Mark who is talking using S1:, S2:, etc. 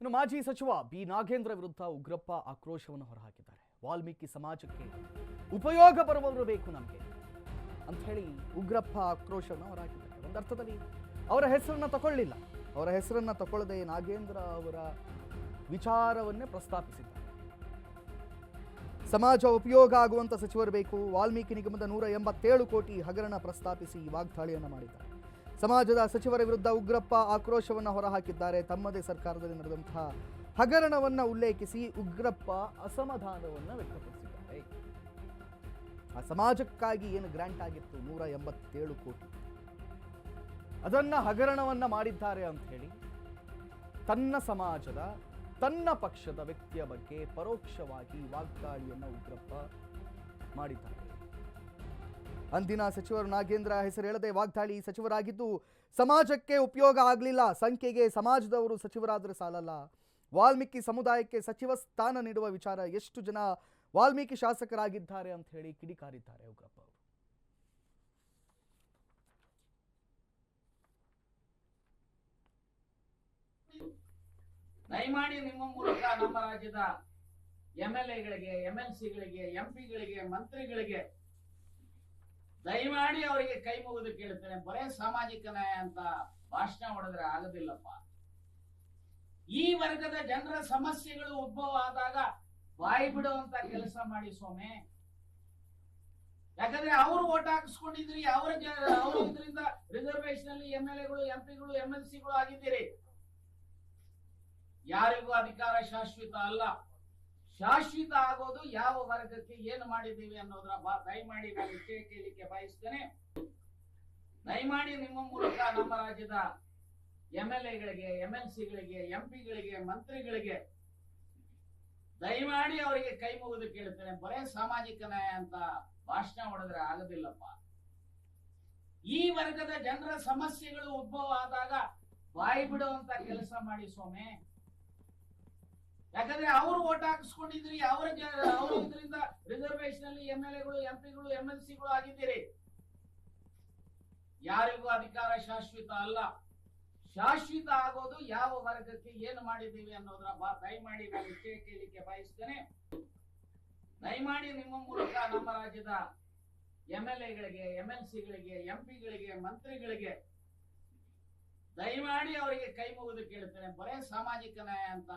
S1: ಇನ್ನು ಮಾಜಿ ಸಚಿವ ಬಿ ನಾಗೇಂದ್ರ ವಿರುದ್ಧ ಉಗ್ರಪ್ಪ ಆಕ್ರೋಶವನ್ನು ಹೊರಹಾಕಿದ್ದಾರೆ. ವಾಲ್ಮೀಕಿ ಸಮಾಜಕ್ಕೆ ಉಪಯೋಗ ಬರುವವರು ಬೇಕು ನಮಗೆ ಅಂತ ಹೇಳಿ ಉಗ್ರಪ್ಪ ಆಕ್ರೋಶವನ್ನು ಹೊರಹಾಕಿದ್ದಾರೆ. ಒಂದರ್ಥದಲ್ಲಿ ಅವರ ಹೆಸರನ್ನ ತಗೊಳ್ಳಿಲ್ಲ, ಅವರ ಹೆಸರನ್ನ ತಗೊಳ್ಳದೆ ನಾಗೇಂದ್ರ ಅವರ ವಿಚಾರವನ್ನೇ ಪ್ರಸ್ತಾಪಿಸಿದ್ದಾರೆ. ಸಮಾಜ ಉಪಯೋಗ ಆಗುವಂತ ಸಚಿವರು ಬೇಕು, ವಾಲ್ಮೀಕಿ ನಿಗಮದ 187 ಕೋಟಿ ಹಗರಣ ಪ್ರಸ್ತಾಪಿಸಿ ವಾಗ್ದಾಳಿಯನ್ನು ಮಾಡಿದ್ದಾರೆ. ಸಮಾಜದ ಸಚಿವರ ವಿರುದ್ಧ ಉಗ್ರಪ್ಪ ಆಕ್ರೋಶವನ್ನು ಹೊರಹಾಕಿದ್ದಾರೆ. ತಮ್ಮದೇ ಸರ್ಕಾರದಲ್ಲಿ ನಡೆದಂತಹ ಹಗರಣವನ್ನು ಉಲ್ಲೇಖಿಸಿ ಉಗ್ರಪ್ಪ ಅಸಮಾಧಾನವನ್ನು ವ್ಯಕ್ತಪಡಿಸಿದ್ದಾರೆ. ಆ ಸಮಾಜಕ್ಕಾಗಿ ಏನು ಗ್ರಾಂಟ್ ಆಗಿತ್ತು 187 ಕೋಟಿ, ಅದನ್ನ ಹಗರಣವನ್ನ ಮಾಡಿದ್ದಾರೆ ಅಂತ ಹೇಳಿ ತನ್ನ ಸಮಾಜದ ತನ್ನ ಪಕ್ಷದ ವ್ಯಕ್ತಿಯ ಬಗ್ಗೆ ಪರೋಕ್ಷವಾಗಿ ವಾಗ್ದಾಳಿಯನ್ನು ಉಗ್ರಪ್ಪ ಮಾಡಿದ್ದಾರೆ. ಅಂದಿನ ಸಚಿವರು ನಾಗೇಂದ್ರ ಹೆಸರು ಹೇಳದೆ ವಾಗ್ದಾಳಿ ಸಚಿವರಾಗಿದ್ದು ಸಮಾಜಕ್ಕೆ ಉಪಯೋಗ ಆಗಲಿಲ್ಲ, ಸಂಖ್ಯೆಗೆ ಸಮಾಜದವರು ಸಚಿವರಾದರೆ ಸಾಲಲ್ಲ, ವಾಲ್ಮೀಕಿ ಸಮುದಾಯಕ್ಕೆ ಸಚಿವ ಸ್ಥಾನ ನೀಡುವ ವಿಚಾರ ಎಷ್ಟು ಜನ ವಾಲ್ಮೀಕಿ ಶಾಸಕರಾಗಿದ್ದಾರೆ ಅಂತ ಹೇಳಿ ಕಿಡಿಕಾರಿದ್ದಾರೆ ಉಗ್ರಪ್ಪ ಅವರು.
S2: ದಯಮಾಡಿ ನಿಮ್ಮ ಮೂಲಕ ನಮ್ಮ ರಾಜ್ಯದ MLAಗಳಿಗೆ, MLCಗಳಿಗೆ, MP ಗಳಿಗೆ, ಮಂತ್ರಿಗಳಿಗೆ ದಯಮಾಡಿ ಅವರಿಗೆ ಕೈ ಮುಗಿದು ಕೇಳ್ತೇನೆ, ಬರೇ ಸಾಮಾಜಿಕ ನ್ಯಾಯ ಅಂತ ಭಾಷಣ ಹೊಡೆದ್ರೆ ಆಗೋದಿಲ್ಲಪ್ಪ. ಈ ವರ್ಗದ ಜನರ ಸಮಸ್ಯೆಗಳು ಉದ್ಭವ ಆದಾಗ ಬಾಯಿ ಬಿಡುವಂತ ಕೆಲಸ ಮಾಡಿ ಸ್ವಾಮಿ. ಯಾಕಂದ್ರೆ ಅವರು ಓಟ್ ಹಾಕಿಸ್ಕೊಂಡಿದ್ರಿ, ಅವರ ಇದರಿಂದ ರಿಸರ್ವೇಶನ್ ಅಲ್ಲಿ MLAಗಳು, MP ಗಳು, MLCಗಳು ಆಗಿದ್ದೀರಿ. ಯಾರಿಗೂ ಅಧಿಕಾರ ಶಾಶ್ವತ ಅಲ್ಲ. ಶಾಶ್ವತ ಆಗೋದು ಯಾವ ವರ್ಗಕ್ಕೆ ಏನು ಮಾಡಿದ್ದೀವಿ ಅನ್ನೋದ್ರ ದಯಮಾಡಿ ನಾನು ವಿಷಯ ಕೇಳಲಿಕ್ಕೆ ಬಯಸ್ತೇನೆ. ದಯಮಾಡಿ ನಿಮ್ಮ ಮೂಲಕ ನಮ್ಮ ರಾಜ್ಯದ MLAಗಳಿಗೆ, MLCಗಳಿಗೆ, MP ಗಳಿಗೆ, ಮಂತ್ರಿಗಳಿಗೆ ದಯಮಾಡಿ ಅವರಿಗೆ ಕೈ ಮುಗಿದು ಕೇಳ್ತೇನೆ, ಬರೇ ಸಾಮಾಜಿಕ ನ್ಯಾಯ ಅಂತ ಭಾಷಣ ಹೊಡೆದ್ರೆ ಆಗೋದಿಲ್ಲಪ್ಪ. ಈ ವರ್ಗದ ಜನರ ಸಮಸ್ಯೆಗಳು ಉದ್ಭವ ಆದಾಗ ಬಾಯಿ ಬಿಡುವಂತ ಕೆಲಸ ಮಾಡಿ ಸ್ವಾಮಿ. ಯಾಕಂದ್ರೆ ಅವರು ಓಟ್ ಹಾಕಿಸ್ಕೊಂಡಿದ್ರಿ, ಅವರ ಇದರಿಂದ ರಿಸರ್ವೇಶನ್ ಅಲ್ಲಿ MLAಗಳು, MP ಗಳು, MLCಗಳು ಆಗಿದ್ದೀರಿ. ಯಾರಿಗೂ ಅಧಿಕಾರ ಶಾಶ್ವತ ಅಲ್ಲ. ಶಾಶ್ವತ ಆಗೋದು ಯಾವ ವರ್ಗಕ್ಕೆ ಏನು ಮಾಡಿದ್ದೀವಿ ಅನ್ನೋದ್ರ ದಯಮಾಡಿ ನಾನು ವಿಷಯ ಕೇಳಲಿಕ್ಕೆ ಬಯಸ್ತೇನೆ. ದಯಮಾಡಿ ನಿಮ್ಮ ಮೂಲಕ ನಮ್ಮ ರಾಜ್ಯದ MLAಗಳಿಗೆ, MLCಗಳಿಗೆ, MP ಗಳಿಗೆ, ಮಂತ್ರಿಗಳಿಗೆ ದಯಮಾಡಿ ಅವರಿಗೆ ಕೈ ಮುಗಿದು ಕೇಳ್ತೇನೆ, ಬರೇ ಸಾಮಾಜಿಕ ನ್ಯಾಯ ಅಂತ